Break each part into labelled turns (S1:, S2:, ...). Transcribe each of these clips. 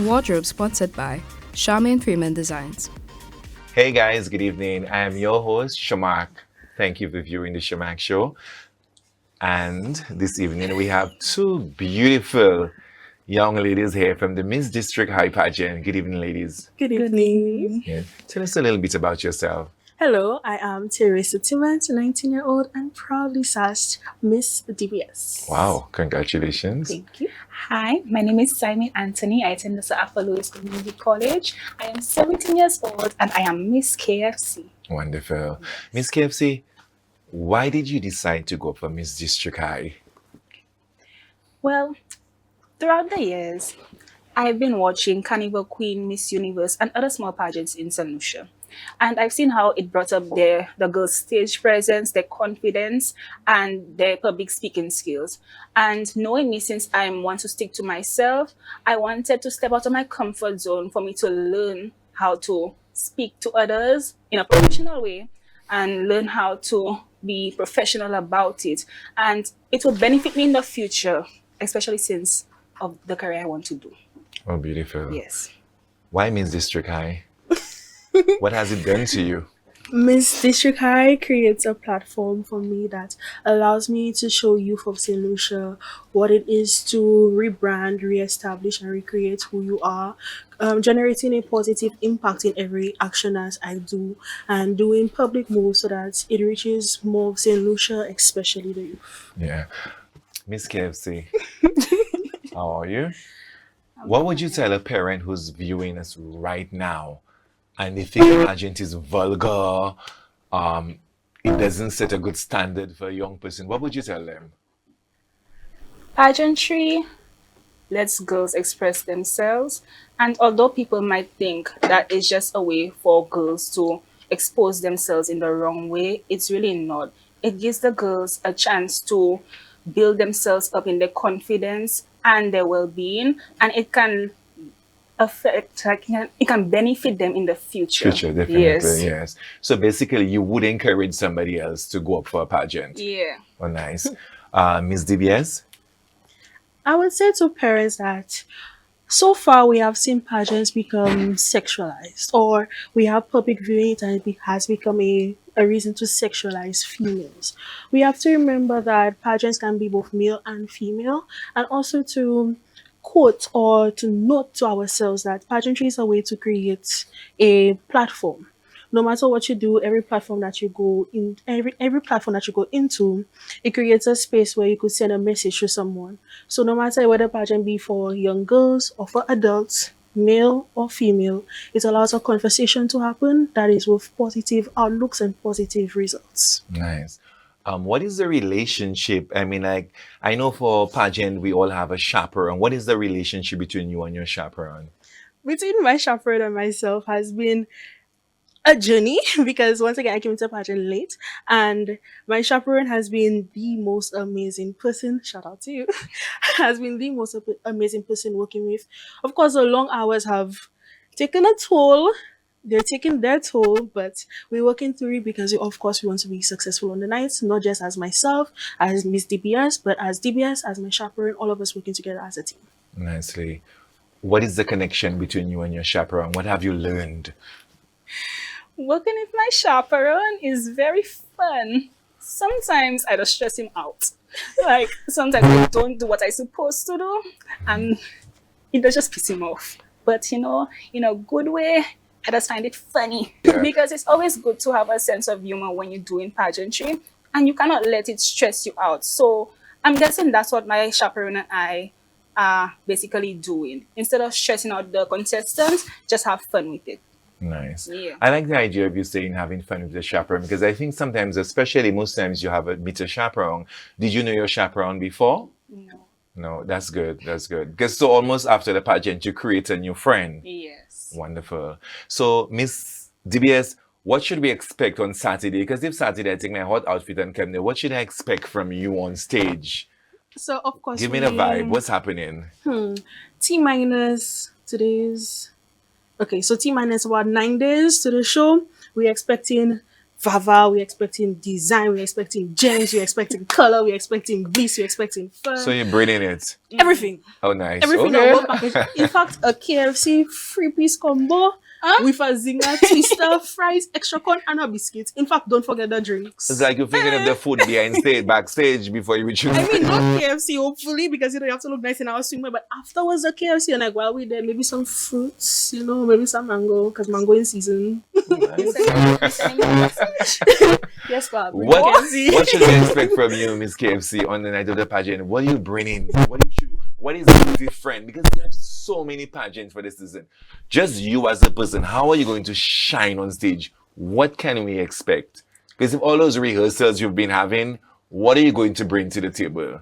S1: Wardrobe sponsored by Charmaine Freeman Designs.
S2: Hey guys, good evening. I am your host, Sharmark. Thank you for viewing the Sharmark Show. And this evening we have two beautiful young ladies here from the Miss District High pageant. Good evening, ladies.
S3: Good
S4: Good
S3: evening.
S4: evening.
S2: Yeah. Tell us a little bit about yourself.
S3: Hello, I am Teresa Timmons, a 19-year-old and proudly sassed Miss DBS.
S2: Wow, congratulations.
S3: Thank you.
S4: Hi, my name is Simon Anthony. I attend the Sir Arthur Lewis Community College. I am 17 years old and I am Miss KFC.
S2: Wonderful. Miss KFC, why did you decide to go for Miss District High?
S4: Well, throughout the years, I've been watching Carnival Queen, Miss Universe, and other small pageants in St. Lucia. And I've seen how it brought up the girls' stage presence, their confidence, and their public speaking skills. And knowing me, since I want to stick to myself, I wanted to step out of my comfort zone for me to learn how to speak to others in a professional way and learn how to be professional about it. And it will benefit me in the future, especially since of the career I want to do.
S2: Oh, beautiful.
S4: Yes.
S2: Why Miss District High? What has it done to you?
S3: Miss District High creates a platform for me that allows me to show youth of St. Lucia what it is to rebrand, reestablish, and recreate who you are, generating a positive impact in every action that I do, and doing public moves so that it reaches more of St. Lucia, especially the youth.
S2: Yeah. Miss KFC, how are you? What would you tell a parent who's viewing us right now and they think the pageant is vulgar, it doesn't set a good standard for a young person? What would you tell them?
S4: Pageantry lets girls express themselves, and although people might think that it's just a way for girls to expose themselves in the wrong way, it's really not. It gives the girls a chance to build themselves up in their confidence and their well-being, and it can it can benefit them in the future.
S2: Future, definitely,
S4: Yes.
S2: yes. So basically, you would encourage somebody else to go up for a pageant.
S4: Yeah.
S2: Oh, nice. Miss DBS?
S3: I would say to parents that so far we have seen pageants become sexualized, or we have public viewing it and it has become a reason to sexualize females. We have to remember that pageants can be both male and female, and also to quote or to note to ourselves that pageantry is a way to create a platform. No matter what you do, every platform that you go in, every platform that you go into, it creates a space where you could send a message to someone. So no matter whether pageant be for young girls or for adults, male or female, it allows a conversation to happen that is with positive outlooks and positive results.
S2: Nice. What is the relationship? I mean, like, I know for pageant, we all have a chaperone. What is the relationship between you and your chaperone?
S3: Between my chaperone and myself has been a journey because once again I came to pageant late, and my chaperone has been the most amazing person. Shout out to you. Has been the most amazing person working with. Of course, the long hours have taken a toll. They're taking their toll, but we're working through it because, of course, we want to be successful on the nights, not just as myself, as Miss DBS, but as DBS, as my chaperone, all of us working together as a team.
S2: Nicely. What is the connection between you and your chaperone? What have you learned?
S4: Working with my chaperone is very fun. Sometimes I just stress him out. Like sometimes I don't do what I'm supposed to do, and it does just piss him off. But in a good way, I just find it funny
S2: Yeah.
S4: because it's always good to have a sense of humor when you're doing pageantry, and you cannot let it stress you out. So I'm guessing that's what my chaperone and I are basically doing. Instead of stressing out the contestants, just have fun with it.
S2: Nice.
S4: Yeah.
S2: I like the idea of you saying having fun with the chaperone because I think sometimes, especially most times, you have a meet a chaperone. Did you know your chaperone before?
S4: No.
S2: No, that's good. That's good. Because so almost after the pageant, you create a new friend.
S4: Yes.
S2: Wonderful. So, Miss DBS, what should we expect on Saturday? Because if Saturday I take my hot outfit and come there, what should I expect from you on stage?
S3: So, of course,
S2: Give me the vibe. What's happening?
S3: T minus today's okay, so T minus about 9 days to the show. We're expecting Vava, we're expecting design, we're expecting gems, we're expecting color, we're expecting bliss, we're expecting
S2: So
S3: fun.
S2: you're bringing it.
S3: Everything.
S2: Oh, nice.
S3: Everything
S2: Okay.
S3: on one package. In fact, a KFC free-piece combo
S4: Huh?
S3: with a zinger, twister, fries, extra corn, and a biscuit. In fact, don't forget the drinks.
S2: It's like you're thinking of the food behind stage, backstage before you reach.
S3: I mean, not KFC, hopefully, because you have to look nice in our swimwear. But afterwards, the KFC, and like while we're there, maybe some fruits, maybe some mango, because mango in season. Yes, Bob.
S2: What should we expect from you, Miss KFC, on the night of the pageant? What are you bringing? What is different? Because you have so many pageants for this season. Just you as a person, how are you going to shine on stage? What can we expect? Because of all those rehearsals you've been having, what are you going to bring to the table?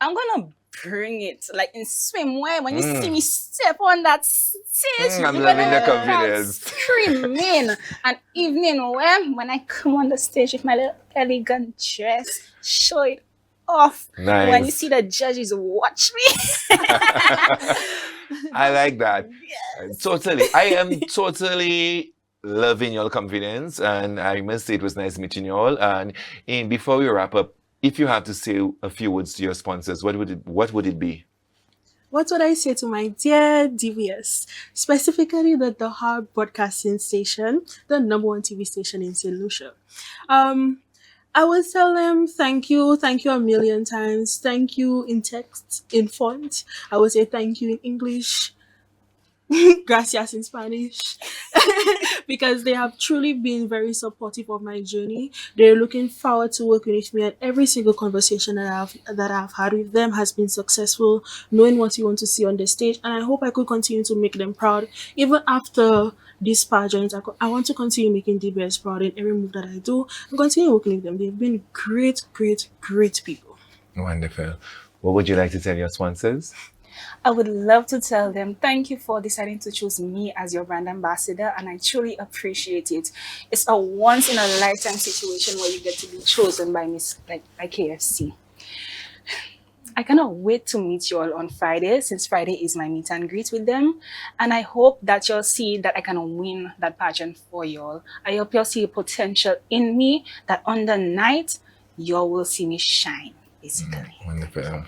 S4: I'm gonna bring it like in swimwear. When you see me step on that stage,
S2: I'm
S4: you're
S2: loving the
S4: gonna
S2: confidence.
S4: start screaming. And evening wear, when I come on the stage with my little elegant dress, show it off.
S2: Nice.
S4: When you see the judges watch me.
S2: I like that. Totally. I am totally loving your confidence, and I must say it was nice meeting you all. And before we wrap up, if you have to say a few words to your sponsors, what would it be?
S3: What would I say to my dear DVS, specifically the Hard Broadcasting Station, the #1 TV station in St. Lucia? I would tell them thank you a million times. Thank you in text, in font. I would say thank you in English, gracias in Spanish, because they have truly been very supportive of my journey. They're looking forward to working with me, and every single conversation that I've had with them has been successful, knowing what you want to see on the stage. And I hope I could continue to make them proud even after this pageant. I want to continue making DBS proud in every move that I do and continue working with them. They've been great people.
S2: Wonderful. What would you like to tell your sponsors?
S4: I would love to tell them thank you for deciding to choose me as your brand ambassador, and I truly appreciate it. It's a once in a lifetime situation where you get to be chosen by KFC. I cannot wait to meet you all on Friday, since Friday is my meet and greet with them. And I hope that you'll see that I can win that pageant for y'all. I hope you'll see potential in me, that on the night, y'all will see me shine, basically.
S2: Wonderful.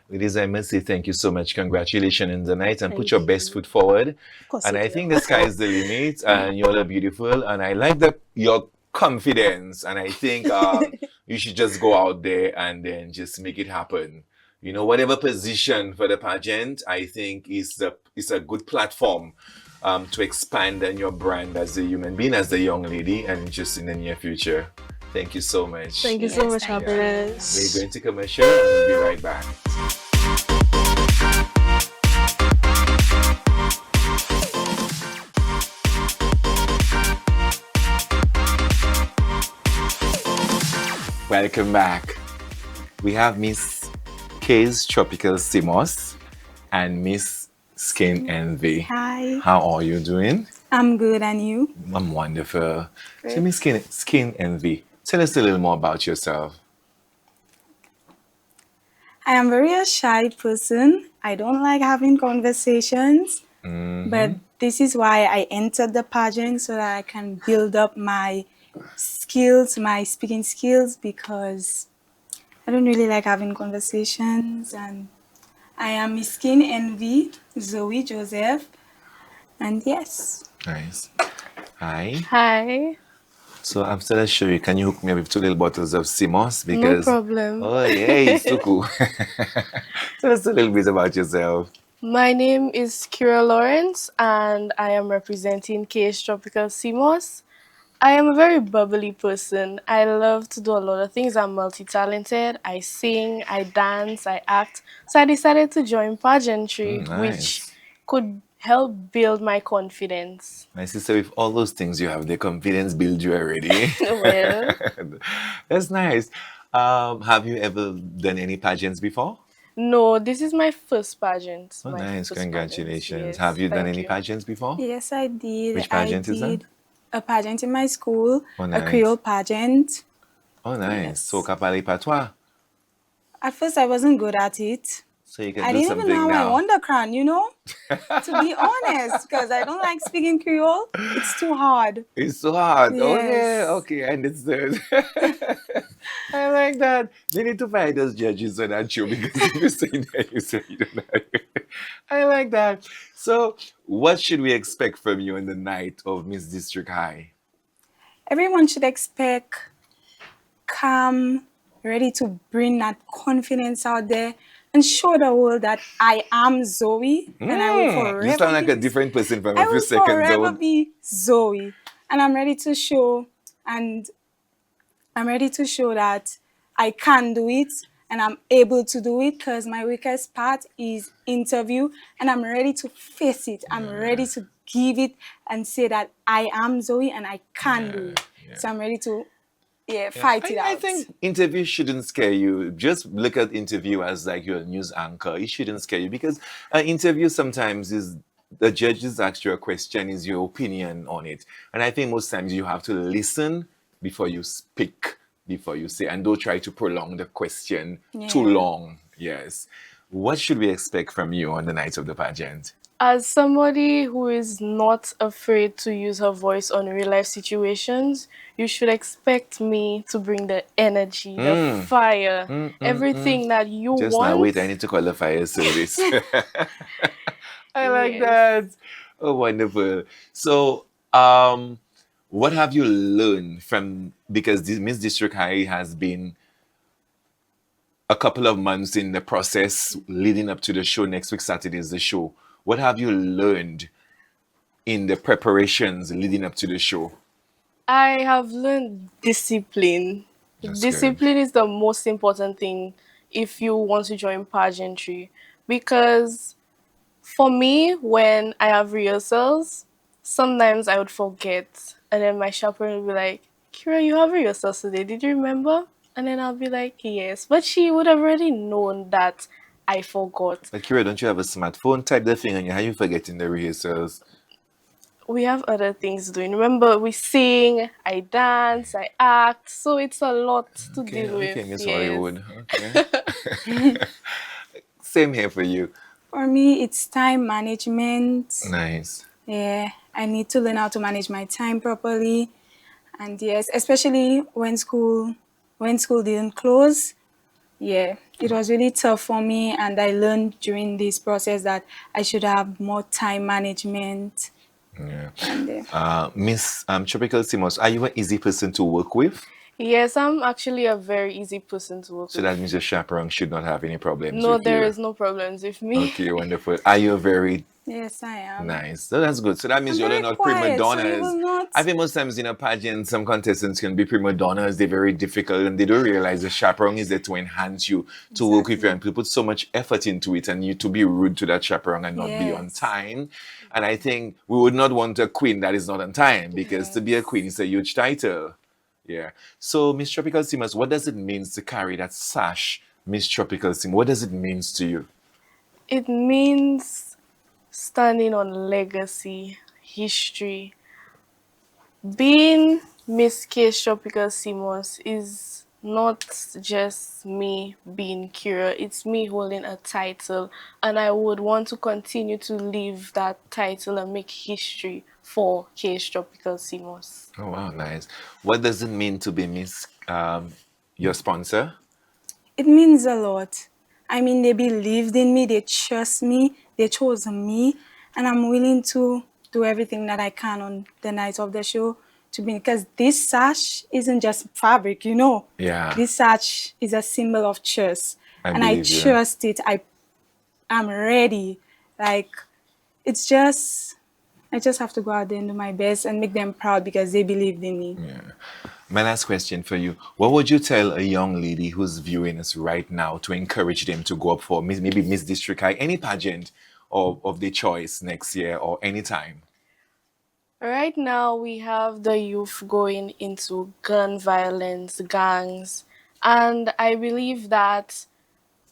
S2: Ladies, I must say thank you so much. Congratulations in the night, and
S3: Thank
S2: put your
S3: you.
S2: best foot forward.
S3: Of course
S2: And
S3: I
S2: I
S3: do.
S2: think the sky is the limit, and you all are beautiful. And I like your confidence. And I think you should just go out there and then just make it happen. Whatever position for the pageant, I think is a good platform to expand on your brand as a human being, as a young lady, and just in the near future. Thank you so much.
S3: Thank you so
S4: Yes,
S3: much,
S4: thank you.
S3: happiness.
S2: We're going to commercial, and we'll be right back. Welcome back. We have Miss K's Tropical Simos and Miss Skin Envy.
S5: Hi,
S2: How are you doing?
S5: I'm good, and you?
S2: I'm wonderful.
S5: Great.
S2: So Miss Skin Envy, tell us a little more about yourself.
S5: I am very a shy person. I don't like having conversations, but this is why I entered the pageant so that I can build up my skills, my speaking skills, because I don't really like having conversations. And I am Miss Skin Envy, Zoe Joseph, and yes.
S2: Nice. Hi.
S1: Hi.
S2: So after the show, can you hook me up with 2 little bottles of Simos? Because
S1: No problem.
S2: Oh yeah, it's so cool. Tell us a little bit about yourself.
S6: My name is Kira Lawrence, and I am representing KH Tropical Simos. I am a very bubbly person. I love to do a lot of things. I'm multi-talented. I sing, I dance, I act. So I decided to join pageantry, which
S2: Nice.
S6: could help build my confidence.
S2: My sister, with all those things you have, the confidence build you already.
S6: Well,
S2: That's nice. Have you ever done any pageants before?
S6: no, this is my first pageant.
S2: Oh,
S6: My
S2: nice.
S6: first
S2: Congratulations.
S6: pageant. Yes,
S2: Have you done
S6: thank
S2: any
S6: you.
S2: pageants before?
S5: Yes, I did.
S2: Which pageant
S5: I
S2: is that?
S5: did a pageant in my school,
S2: Oh,
S5: a
S2: nice.
S5: Creole pageant.
S2: Oh, nice.
S5: Yes.
S2: So, Kapali Patois.
S5: At first, I wasn't good at it.
S2: So you can
S5: I
S2: do
S5: didn't even know
S2: something
S5: how I
S2: now.
S5: won the crown, to be honest, because I don't like speaking Creole. It's too hard.
S2: It's so hard. Okay,
S5: Yes.
S2: okay, I understood. I like that. They need to find those judges on that show because if you say that, you say you don't like it. I like that. So, what should we expect from you on the night of Miss District High?
S5: Everyone should expect calm, ready to bring that confidence out there and show the world that I am Zoe and I will
S2: You
S5: forever
S2: sound like a
S5: be
S2: different person from
S5: I
S2: a few
S5: will
S2: seconds
S5: forever
S2: ago.
S5: be Zoe. And I'm ready to show and I'm ready to show that I can do it and I'm able to do it because my weakest part is interview and I'm ready to face it. I'm ready to give it and say that I am Zoe and I can do it.
S2: Yeah.
S5: So I'm ready to
S2: Yeah,
S5: fight it
S2: I
S5: out.
S2: think interview shouldn't scare you. Just look at interview as like your news anchor. It shouldn't scare you because an interview sometimes is the judges ask you a question, is your opinion on it. And I think most times you have to listen before you speak, before you say, and don't try to prolong the question too
S5: Yeah.
S2: long. Yes. What should we expect from you on the night of the pageant?
S6: As somebody who is not afraid to use her voice on real life situations, you should expect me to bring the energy, the fire, everything that you
S2: Just now,
S6: want.
S2: wait, I need to call the fire service. I like
S6: Yes.
S2: that. Oh, wonderful. So, what have you learned from, because this Miss District High has been a couple of months in the process leading up to the show. Next week, Saturday is the show. What have you learned in the preparations leading up to the show?
S6: I have learned discipline.
S2: That's good.
S6: Discipline is the most important thing if you want to join pageantry. Because for me, when I have rehearsals, sometimes I would forget. And then my chaperone would be like, Kira, you have rehearsals today. Did you remember? And then I'll be like, yes. But she would have already known that I forgot.
S2: But Kira, don't you have a smartphone? Type the thing and how you forgetting the rehearsals?
S6: We have other things doing. Remember, we sing, I dance, I act. So it's a lot to
S2: Okay,
S6: deal
S2: okay,
S6: with.
S2: Miss
S6: Yes.
S2: Hollywood. Okay. Same here for you.
S5: For me, it's time management.
S2: Nice.
S5: Yeah, I need to learn how to manage my time properly. And yes, especially when school didn't close. Yeah, it was really tough for me, and I learned during this process that I should have more time management.
S2: Yeah.
S5: And
S2: Miss Tropical Simos, are you an easy person to work with?
S6: Yes, I'm actually a very easy person to work
S2: So
S6: with.
S2: that means your chaperone should not have any problems
S6: No,
S2: with
S6: there
S2: you.
S6: is no problems with me.
S2: Okay, wonderful. Are you very
S5: yes, I am.
S2: nice? So that's good. So that means
S5: I'm
S2: you're
S5: very
S2: not prima
S5: quiet, so you
S2: donnas.
S5: will not.
S2: I think most times in a pageant, some contestants can be prima donnas. They're very difficult and they don't realize the chaperone is there to enhance you, to work with you, and to put so much effort into it, and you to be rude to that chaperone and not be on
S5: Yes.
S2: time. And I think we would not want a queen that is not on time because to be a queen is a huge title. Yeah. So, Miss Tropical Simmers, what does it mean to carry that sash, Miss Tropical Sim? What does it mean to you?
S6: It means standing on legacy, history. Being Miss Case Tropical Simons is not just me being Kira, it's me holding a title, and I would want to continue to live that title and make history for Case Tropical Simons.
S2: Oh, wow, nice. What does it mean to be Miss, your sponsor?
S5: It means a lot. I mean, they believed in me, they trust me, they chose me, and I'm willing to do everything that I can on the night of the show to be, because this sash isn't just fabric.
S2: Yeah.
S5: This sash is a symbol of trust,
S2: I
S5: and I
S2: believe you.
S5: trust it. I'm ready. Like, it's just, I just have to go out there and do my best and make them proud because they believed in me.
S2: My last question for you. What would you tell a young lady who's viewing us right now to encourage them to go up for maybe Miss District High, any pageant of their choice next year or anytime?
S6: Right now, we have the youth going into gun violence, gangs, and I believe that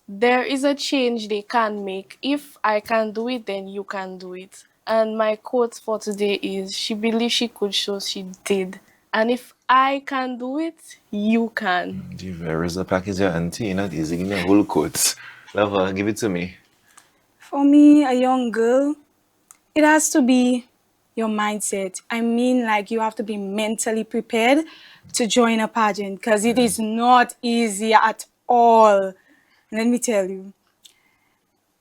S6: there is a change they can make. If I can do it, then you can do it. And my quote for today is, she believed she could, so she did. And if I can do it, you can.
S2: The Verisa package your auntie, you know, these in the whole coats. Lover, give it to me.
S5: For me, a young girl, it has to be your mindset. I mean, like you have to be mentally prepared to join a pageant because it is not easy at all. Let me tell you.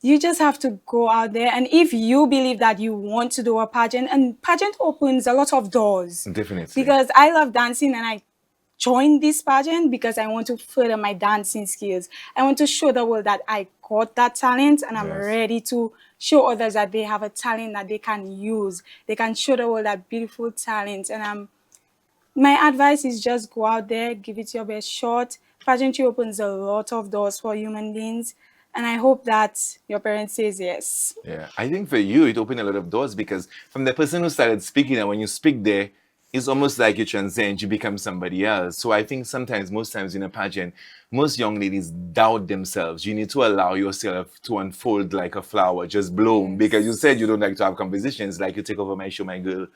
S5: You just have to go out there, and if you believe that you want to do a pageant, and pageant opens a lot of doors.
S2: Definitely.
S5: Because I love dancing and I joined this pageant because I want to further my dancing skills. I want to show the world that I got that talent and I'm
S2: Yes.
S5: ready to show others that they have a talent that they can use. They can show the world that beautiful talent. And my advice is just go out there, give it your best shot. Pageantry opens a lot of doors for human beings. And I hope that your parents says yes.
S2: Yeah, I think for you, it opened a lot of doors because from the person who started speaking, and when you speak there, it's almost like you transcend, you become somebody else. So I think sometimes, most times in a pageant, most young ladies doubt themselves. You need to allow yourself to unfold like a flower, just bloom. Because you said you don't like to have conversations, like you take over my show, my girl.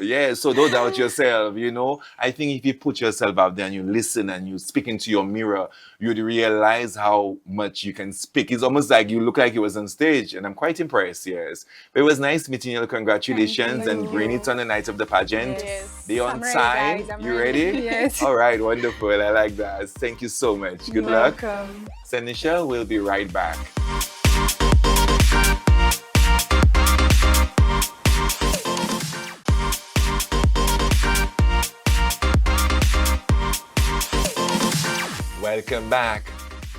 S2: Yeah, so don't doubt yourself, you know. I think if you put yourself out there and you listen and you speak into your mirror, you'd realize how much you can speak. It's almost like you look like you was on stage, and I'm quite impressed, yes. But it was nice meeting you. Congratulations and bring it on the night of the pageant.
S6: Yes.
S2: Be on
S5: I'm ready,
S2: time.
S5: guys. I'm
S2: You
S5: ready.
S2: ready?
S5: Yes.
S2: All right, wonderful. I like that. Thank you so much. Good
S5: You're
S2: luck.
S5: welcome.
S2: Senisha will be right back. Welcome back.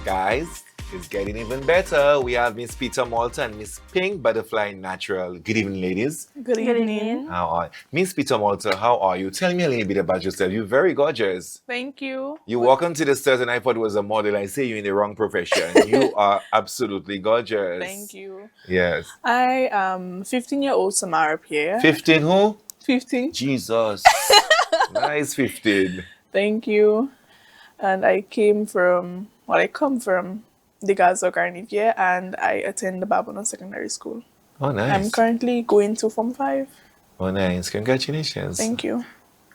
S2: Guys, it's getting even better. We have Miss Peter Malta and Miss Pink Butterfly Natural. Good evening, ladies.
S6: Good evening.
S2: How are Miss Peter Malta, how are you? Tell me a little bit about yourself. You're very gorgeous.
S6: Thank you.
S2: You walk onto the stairs and I thought it was a model. I say you're in the wrong profession. You are absolutely gorgeous.
S6: Thank you.
S2: Yes.
S7: I am 15-year-old Samara Pierre.
S2: 15 who?
S7: 15.
S2: Jesus. Nice 15.
S7: Thank you. And I come from the Gaza Carnivier and I attend the Babylon Secondary School.
S2: Oh, nice.
S7: I'm currently going to Form 5.
S2: Oh, nice. Congratulations.
S7: Thank you.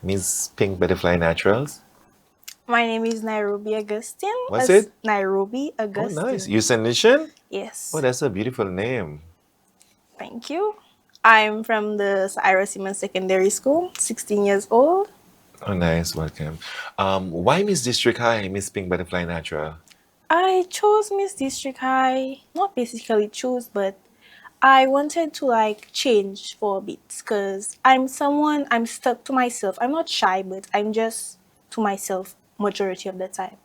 S2: Miss Pink Butterfly Naturals.
S8: My name is Nairobi Augustine.
S2: What's it?
S8: Nairobi
S2: Oh,
S8: Augustine.
S2: nice. You send Nation?
S8: Yes.
S2: Oh, that's a beautiful name.
S8: Thank you. I'm from the Ira Simmons Secondary School, 16 years old.
S2: Oh, nice. Welcome. Why Miss District High, Miss Pink Butterfly Natural?
S8: I chose Miss District High, not basically choose, but I wanted to like change for a bit because I'm stuck to myself. I'm not shy, but I'm just to myself majority of the time.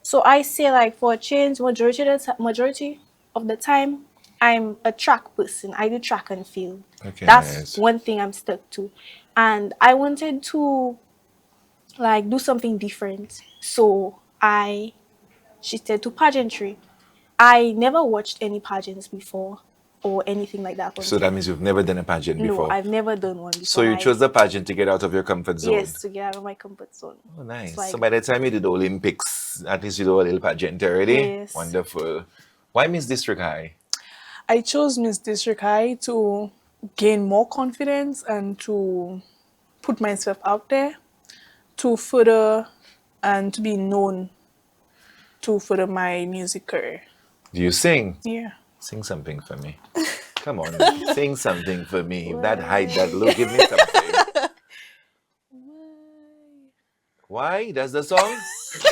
S8: So I say like for a change, majority of the time, I'm a track person. I do track and field.
S2: Okay,
S8: That's
S2: nice.
S8: one thing I'm stuck to. And I wanted to like do something different. So I shifted to pageantry. I never watched any pageants before or anything like that.
S2: So that means you've never done a pageant
S8: No,
S2: before?
S8: I've never done one before.
S2: So you chose the pageant to get out of your comfort zone?
S8: Yes, to get out of my comfort zone.
S2: Oh, nice.
S8: It's like-
S2: So by the time you did the Olympics, at least you do a little pageant already?
S8: Yes.
S2: Wonderful. Why Miss District High?
S7: I chose Miss District High to gain more confidence and to put myself out there to further and to be known to further my music career.
S2: Do you sing?
S7: Yeah.
S2: Sing something for me. Come on, sing something for me. That height, that look, give me something. Why? That's the song?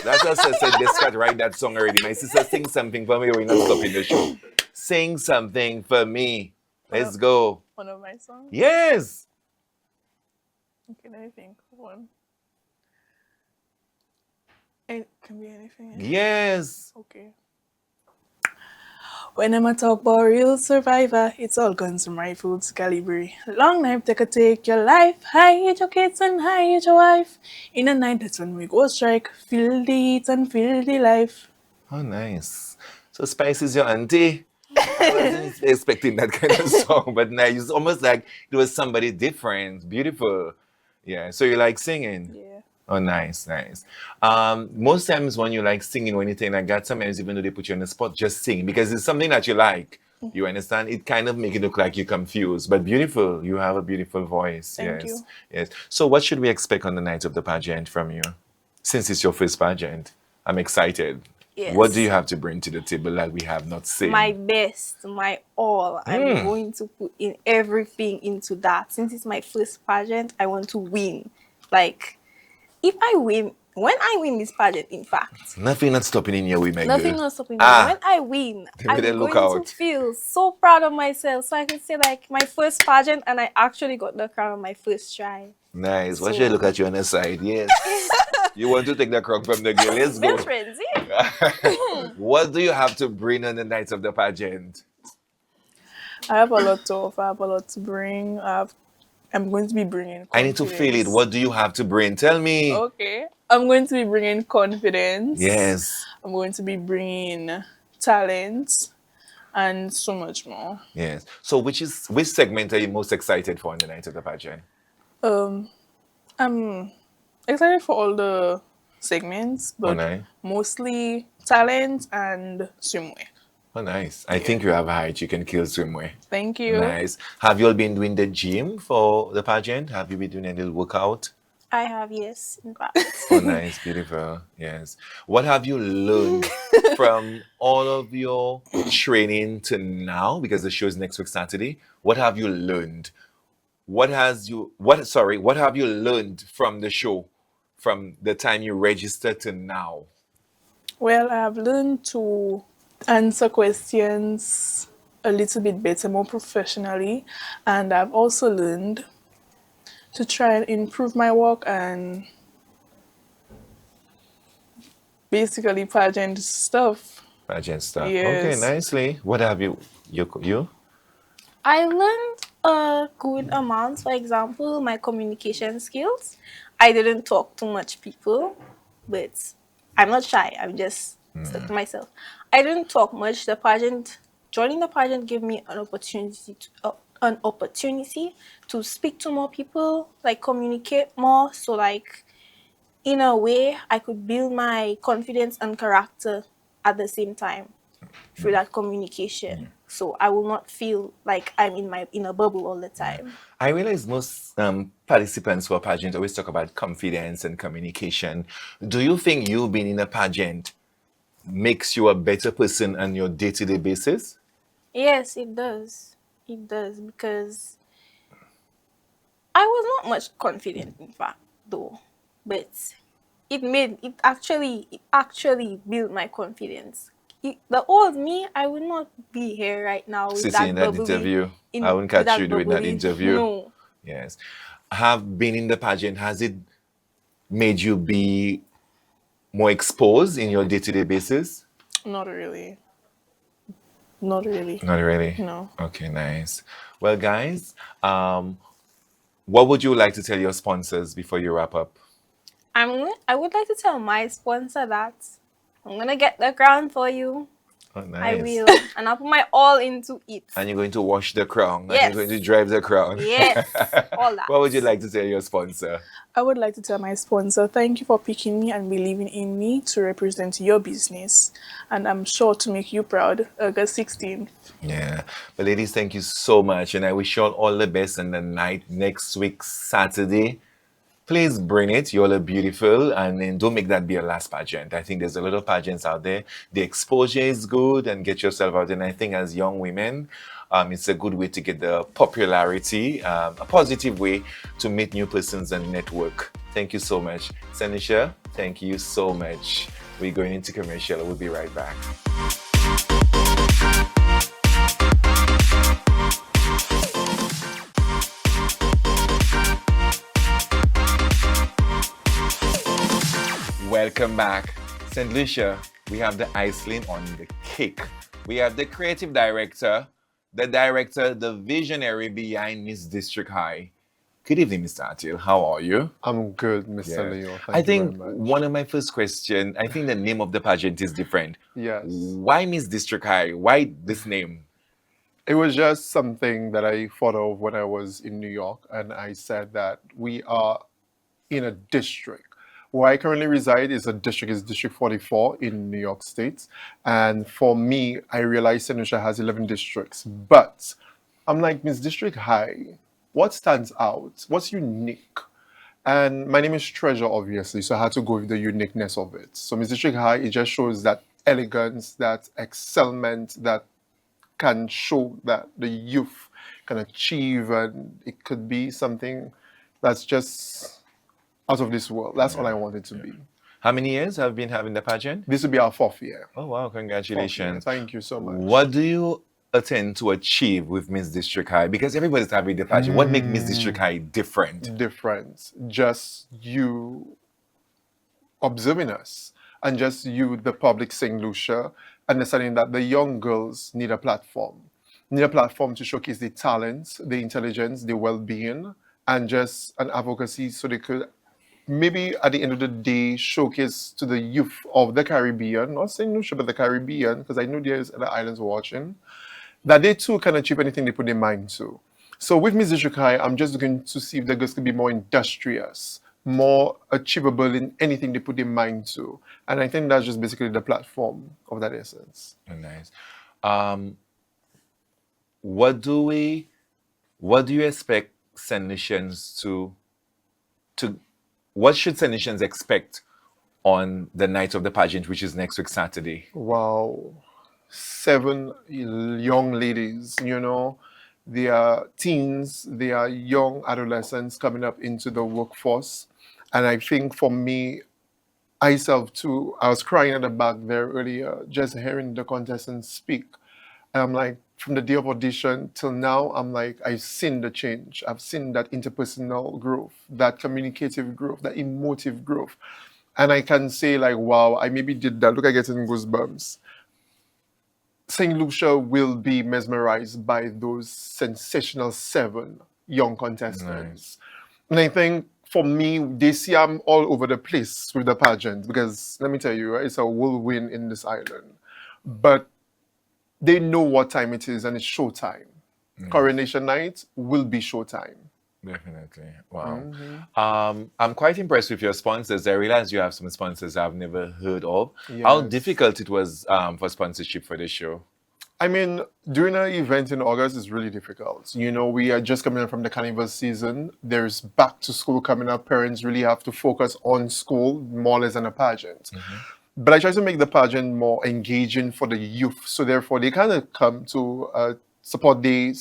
S2: That's what I said. This cat write that song already. My sister, sing something for me. We're not stopping the show. Sing something for me. Let's go.
S7: One of my songs.
S2: Yes.
S7: Okay, let me think. One. It can be anything.
S2: Yes.
S7: Okay. When I'm a talk about real survivor, it's all guns and rifles, calibre. Long knife take your life. Hide your kids and hide your wife. In the night, that's when we go strike. Feel the heat and feel the life.
S2: Oh, nice. So Spice is your auntie? I wasn't expecting that kind of song, but nice. It's almost like it was somebody different. Beautiful. Yeah. So you like singing?
S7: Yeah.
S2: Oh, nice, nice. Most times when you like singing or anything like that, sometimes even though they put you on the spot, just sing because it's something that you like. You understand? It kind of make it look like you're confused, but beautiful. You have a beautiful voice.
S7: Thank
S2: yes,
S7: you.
S2: yes. So what should we expect on the night of the pageant from you? Since it's your first pageant, I'm excited. What do you
S8: Yes.
S2: have to bring to the table that we have not
S8: My
S2: seen?
S8: best, my all. I'm going to put in everything into that. Since it's my first pageant, I want to win. Like, if I win, when I win this pageant, in fact,
S2: Nothing not stopping in your way, my
S8: nothing
S2: girl.
S8: will stop me. When
S2: Ah,
S8: I win,
S2: they better
S8: I'm
S2: look
S8: going to
S2: out.
S8: feel so proud of myself. So I can say, like, my first pageant, and I actually got the crown on my first try.
S2: Nice. Watch you look
S8: So,
S2: at you on the side. Yes. You want to take the crown from the girl. Let's
S8: best
S2: go.
S8: friends, yeah.
S2: What do you have to bring on the night of the pageant?
S7: I have a lot to offer. I have a lot to bring. I'm going to be bringing
S2: I need to feel it.
S7: confidence.
S2: What do you have to bring? Tell me.
S7: Okay. I'm going to be bringing confidence.
S2: Yes.
S7: I'm going to be bringing talent and so much more.
S2: Yes. So which segment are you most excited for on the night of the pageant?
S7: Um, I'm excited for all the segments,
S2: Oh,
S7: but
S2: nice.
S7: mostly talent and swimwear.
S2: Oh, nice. I think you have a height you can kill swimwear.
S7: Thank you.
S2: Nice. Have you all been doing the gym for the pageant? Have you been doing a little workout?
S8: I have, yes, in fact.
S2: Oh, nice. Beautiful. Yes. What have you learned from all of your training to now? Because the show is next week, Saturday. What have you learned? What have you learned from the show from the time you registered to now?
S7: Well, I have learned to answer questions a little bit better, more professionally, and I've also learned to try and improve my work and basically pageant stuff.
S2: Pageant stuff. Okay,
S7: Yes.
S2: nicely. What have you?
S8: I learned a good amount. For example, my communication skills. I didn't talk to much people, but I'm not shy. I'm just stuck to myself. I didn't talk much. Joining the pageant gave me an opportunity to speak to more people, like communicate more. So like in a way, I could build my confidence and character at the same time through that communication. So I will not feel like I'm in a bubble all the time.
S2: I realize most participants for a pageant always talk about confidence and communication. Do you think you being in a pageant makes you a better person on your day-to-day basis?
S8: Yes, it does. It does because I was not much confident in fact though. But it actually built my confidence. The old me, I would not be here right now with
S2: Sitting in
S8: that
S2: that
S8: bubbly
S2: interview, I
S8: in
S2: wouldn't
S8: with
S2: catch you
S8: that
S2: doing that
S8: bubbly
S2: interview.
S8: no.
S2: Yes. Have been in the pageant, has it made you be more exposed in your day-to-day basis?
S7: Not really. Not really.
S2: Not really.
S7: No.
S2: Okay, nice. Well, guys, what would you like to tell your sponsors before you wrap up?
S8: I would like to tell my sponsor that I'm gonna get the crown for you.
S2: Oh,
S8: I
S2: nice.
S8: will, and I'll put my all into it.
S2: And you're going to wash the crown. And
S8: Yes.
S2: you're going to drive the crown.
S8: Yes, all that.
S2: What would you like to tell your sponsor?
S7: I would like to tell my sponsor, thank you for picking me and believing in me to represent your business. And I'm sure to make you proud, August 16th.
S2: Yeah. But ladies, thank you so much. And I wish you all the best on the night next week, Saturday. Please bring it. You all are beautiful. And then don't make that be your last pageant. I think there's a lot of pageants out there. The exposure is good and get yourself out. And I think as young women, it's a good way to get the popularity, a positive way to meet new persons and network. Thank you so much. Sanisha, thank you so much. We're going into commercial. We'll be right back. Welcome back. St. Lucia, we have the icing on the cake. We have the creative director, the visionary behind Miss District High. Good evening, Mr. Atil. How are you?
S9: I'm good, Mr.
S2: Yeah.
S9: Leo.
S2: I
S9: Thank you
S2: think
S9: very much.
S2: one of my first questions, I think the name of the pageant is different.
S9: Yes.
S2: Why Miss District High? Why this name?
S9: It was just something that I thought of when I was in New York, and I said that we are in a district. Where I currently reside is District 44 in New York State. And for me, I realized St. Lucia has 11 districts. But I'm like, Miss District High, what stands out? What's unique? And my name is Treasure, obviously, so I had to go with the uniqueness of it. So Miss District High, it just shows that elegance, that excelment that can show that the youth can achieve, and it could be something that's just out of this world. That's all I want it to be.
S2: How many years have you been having the pageant?
S9: This will be our 4th year.
S2: Oh wow,
S9: 4th year.
S2: congratulations.
S9: Thank you so much.
S2: What do you attempt to achieve with Miss District High? Because everybody's having the pageant. What makes Miss District High different?
S9: Different. Just you observing us, and just you, the public, St. Lucia, understanding that the young girls need a platform. Need a platform to showcase the talents, the intelligence, the well-being, and just an advocacy so they could maybe at the end of the day showcase to the youth of the Caribbean, not St. Lucia, but the Caribbean, because I know there's other islands watching, that they too can achieve anything they put their mind to. So with Miss District High, I'm just looking to see if the girls can be more industrious, more achievable in anything they put their mind to. And I think that's just basically the platform of that essence.
S2: Oh, nice. What do you expect St. Lucians to what should St. Lucians expect on the night of the pageant, which is next week Saturday?
S9: Wow. 7 young ladies, they are teens, they are young adolescents coming up into the workforce. And I think for me, myself too, I was crying at the back there earlier, just hearing the contestants speak. And I'm like, from the day of audition till now, I'm like, I've seen the change. I've seen that interpersonal growth, that communicative growth, that emotive growth. And I can say like, wow, I maybe did that. Look, I get in goosebumps. St. Lucia will be mesmerized by those sensational 7 young contestants. Nice. And I think for me, they see I'm all over the place with the pageant because let me tell you, it's a whirlwind in this island. But they know what time it is and it's showtime. Coronation night will be showtime.
S2: Definitely. Wow. I'm quite impressed with your sponsors. I realize you have some sponsors I've never heard of. Yes. How difficult it was for sponsorship for this show?
S9: I mean, doing an event in August is really difficult. We are just coming up from the carnival season. There's back to school coming up. Parents really have to focus on school more or less than a pageant. But I try to make the pageant more engaging for the youth. So therefore, they kind of come to support the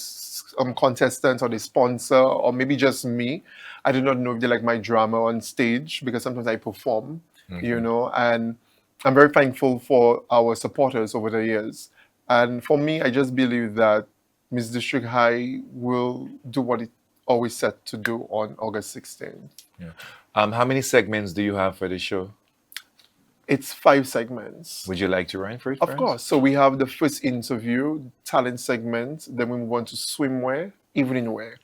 S9: contestants or the sponsor, or maybe just me. I do not know if they like my drama on stage because sometimes I perform, and I'm very thankful for our supporters over the years. And for me, I just believe that Miss District High will do what it always set to do on August 16th.
S2: Yeah. How many segments do you have for the show?
S9: It's 5 segments.
S2: Would you like to run for it?
S9: Of course. So we have the first interview, talent segment, then we move on to swimwear, evening wear.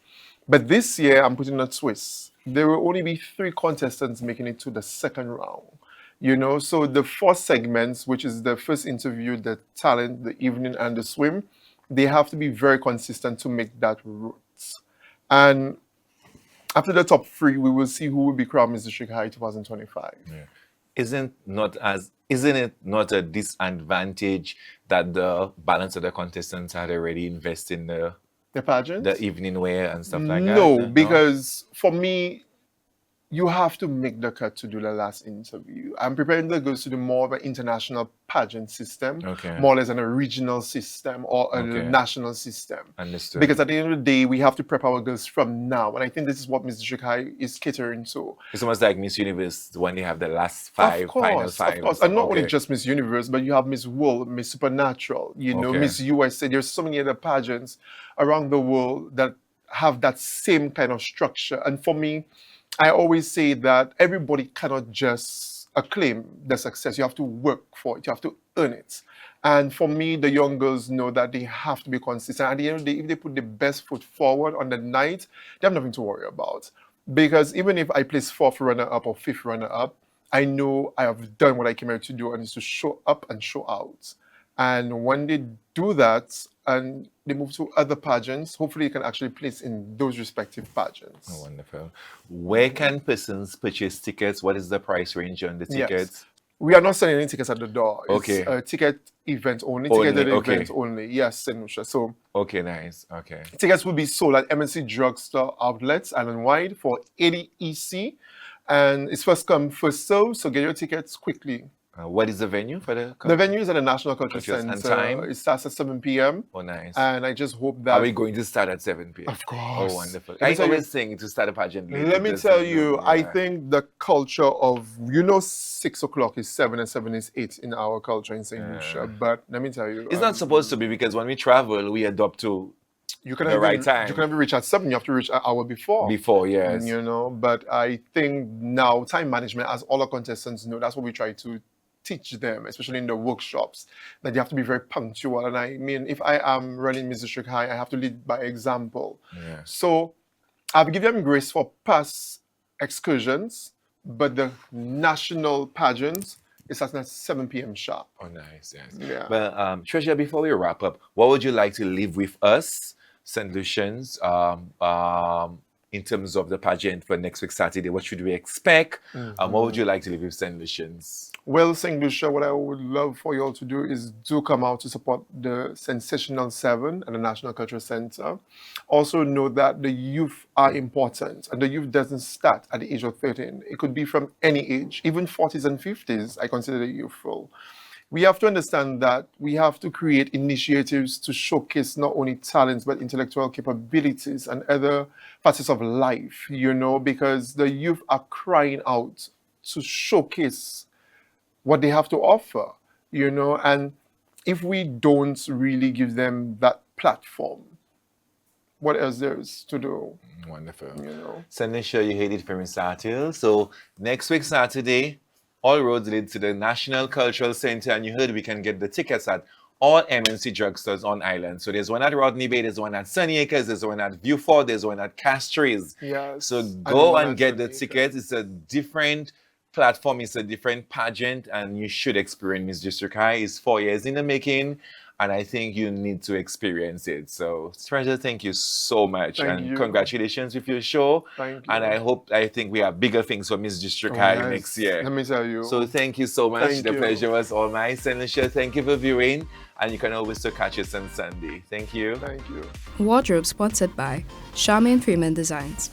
S9: But this year, I'm putting a twist. There will only be 3 contestants making it to the second round. So the 4 segments, which is the first interview, the talent, the evening, and the swim, they have to be very consistent to make that route. And after the top 3, we will see who will be crowned Miss District High 2025.
S2: Yeah. Isn't it not a disadvantage that the balance of the contestants had already invested in the
S9: pageant,
S2: the evening wear and stuff like that?
S9: No, because for me, you have to make the cut to do the last interview. I'm preparing the girls to do more of an international pageant system, more or less than a regional system or a national system.
S2: Understood.
S9: Because at the end of the day, we have to prep our girls from now. And I think this is what Miss District High is catering to.
S2: It's almost like Miss Universe when they have the last 5, final 5.
S9: Of course, and not only just Miss Universe, but you have Miss World, Miss Supernatural, Miss USA. There's so many other pageants around the world that have that same kind of structure. And for me, I always say that everybody cannot just acclaim the success. You have to work for it. You have to earn it. And for me, the young girls know that they have to be consistent. At the end of the day, if they put the best foot forward on the night, they have nothing to worry about. Because even if I place 4th runner-up or 5th runner-up, I know I have done what I came here to do, and it's to show up and show out. And when they do that and they move to other pageants, hopefully you can actually place in those respective pageants.
S2: Oh, wonderful. Where can persons purchase tickets? What is the price range on the tickets?
S9: Yes. We are not selling any tickets at the door. It's a ticket event only. Event only. Yes, Senusha. So
S2: nice. Okay.
S9: Tickets will be sold at MNC Drugstore outlets island-wide for 80 EC. And it's first come, first served, so get your tickets quickly.
S2: What is the venue for the
S9: The venue is at the National Cultural
S2: Culture
S9: Center.
S2: and time?
S9: It starts at 7 p.m.
S2: Oh, nice.
S9: And I just hope that...
S2: Are we going to start at 7 p.m.?
S9: Of course.
S2: Oh, wonderful.
S9: Let me
S2: I
S9: tell you-
S2: always think to start a pageant late.
S9: Let me tell you, I think the culture of, 6 o'clock is 7 and 7 is 8 in our culture in St. Lucia. But let me tell you...
S2: it's not supposed to be, because when we travel, we adopt to
S9: you can
S2: the
S9: have
S2: right time.
S9: You can reach at 7, you have to reach an hour before.
S2: Before, yes.
S9: But I think now time management, as all our contestants know, that's what we try to teach them, especially in the workshops, that you have to be very punctual. And I mean, if I am running Miss District High, I have to lead by example.
S2: Yeah.
S9: So I've given them grace for past excursions, but the national pageants is at 7 p.m. sharp.
S2: Oh, nice, yes.
S9: Yeah.
S2: Well, Treasure, before we wrap up, what would you like to leave with us, St. Lucians, in terms of the pageant for next week, Saturday? What should we expect? What would you like to leave with St. Lucians?
S9: Well, St. Lucia, what I would love for you all to do is do come out to support the Sensational 7 at the National Cultural Center. Also know that the youth are important, and the youth doesn't start at the age of 13. It could be from any age, even 40s and 50s, I consider the youthful. We have to understand that we have to create initiatives to showcase not only talents, but intellectual capabilities and other facets of life, because the youth are crying out to showcase what they have to offer, and if we don't really give them that platform, what else there is to do?
S2: Wonderful. St. Lucia, you heard it from Satil. So next week, Saturday, all roads lead to the National Cultural Center, and you heard we can get the tickets at all MNC drugstores on island. So there's one at Rodney Bay, there's one at Sunny Acres, there's one at Viewford, there's one at Castries.
S9: Yes.
S2: So go and get the tickets. It's a different platform, it's a different pageant, and you should experience Miss District High. It's 4 years in the making, and I think you need to experience it. So, Treasure, thank you so much,
S9: Thank
S2: and
S9: you.
S2: congratulations with your show.
S9: Thank you.
S2: And I think we have bigger things for Miss District High next year.
S9: Let me tell you.
S2: So thank you so much.
S9: Thank
S2: The
S9: you.
S2: pleasure was all mine. St. Lucia, thank you for viewing, and you can always still catch us on Sunday. Thank you.
S9: Thank you.
S1: Wardrobe sponsored by Charmaine Freeman Designs.